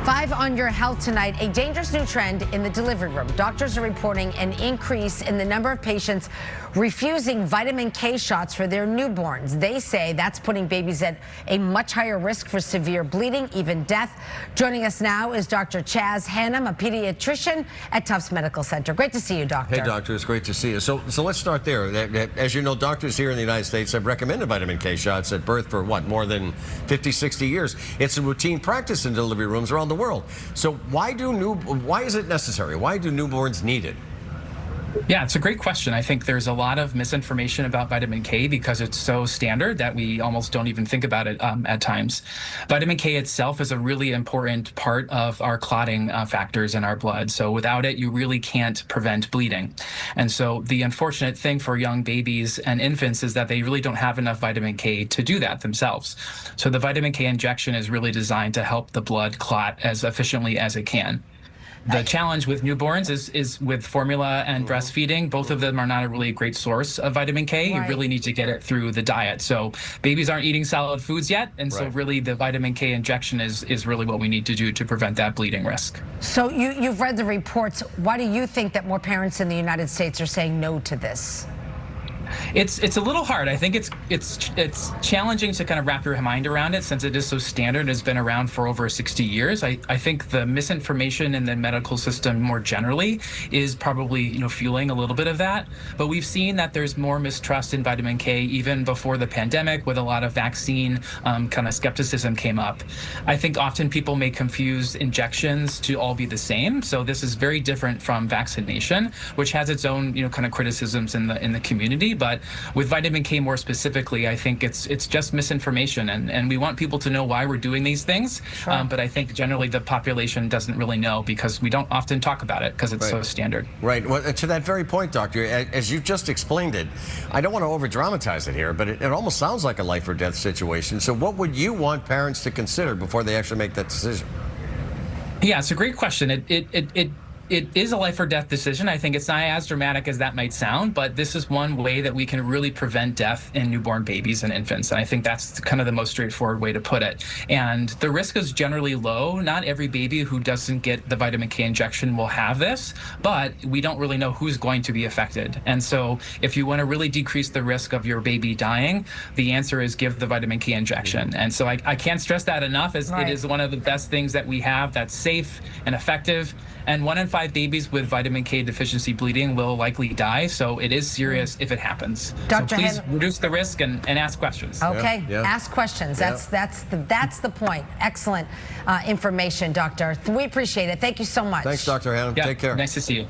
5 on your health tonight. A dangerous new trend in the delivery room. Doctors are reporting an increase in the number of patients refusing vitamin K shots for their newborns. They say that's putting babies at a much higher risk for severe bleeding, even death. Joining us now is Dr. Hannum, a pediatrician at Tufts Medical Center. Great to see you, doctor. Hey, doctor. It's great to see you. So let's start there. As you know, doctors here in the United States have recommended vitamin K shots at birth for more than 50, 60 years. It's a routine practice in delivery rooms around the world. So why is it necessary? Why do newborns need it? Yeah, it's a great question. I think there's a lot of misinformation about vitamin K because it's so standard that we almost don't even think about it at times. Vitamin K itself is a really important part of our clotting factors in our blood. So without it, you really can't prevent bleeding. And so the unfortunate thing for young babies and infants is that they really don't have enough vitamin K to do that themselves. So the vitamin K injection is really designed to help the blood clot as efficiently as it can. The challenge with newborns is with formula and breastfeeding. Both of them are not a really great source of vitamin K. Right. You really need to get it through the diet. So babies aren't eating solid foods yet, and so really the vitamin K injection is really what we need to do to prevent that bleeding risk. So you've read the reports. Why do you think that more parents in the United States are saying no to this? It's a little hard. I think it's challenging to kind of wrap your mind around it since it is so standard. It's been around for over 60 years. I think the misinformation in the medical system more generally is probably fueling a little bit of that. But we've seen that there's more mistrust in vitamin K even before the pandemic, with a lot of vaccine kind of skepticism came up. I think often people may confuse injections to all be the same. So this is very different from vaccination, which has its own kind of criticisms in the community. But with vitamin K more specifically, I think it's just misinformation, and we want people to know why we're doing these things. Sure. But I think generally the population doesn't really know because we don't often talk about it because it's so standard. Right. Well, to that very point, doctor, as you just explained it, I don't want to over-dramatize it here, but it almost sounds like a life or death situation. So what would you want parents to consider before they actually make that decision? Yeah, it's a great question. It is a life or death decision. I think it's not as dramatic as that might sound, but this is one way that we can really prevent death in newborn babies and infants. And I think that's kind of the most straightforward way to put it. And the risk is generally low. Not every baby who doesn't get the vitamin K injection will have this, but we don't really know who's going to be affected. And so if you want to really decrease the risk of your baby dying, the answer is give the vitamin K injection. And so I can't stress that enough, as it is one of the best things that we have that's safe and effective. And 1 in 5 babies with vitamin K deficiency bleeding will likely die, so it is serious if it happens. Dr. So please reduce the risk and ask questions. Okay, Yeah. ask questions. That's the point. Excellent information, doctor. We appreciate it. Thank you so much. Thanks, Dr. Hannum. Yeah, Take care. nice to see you.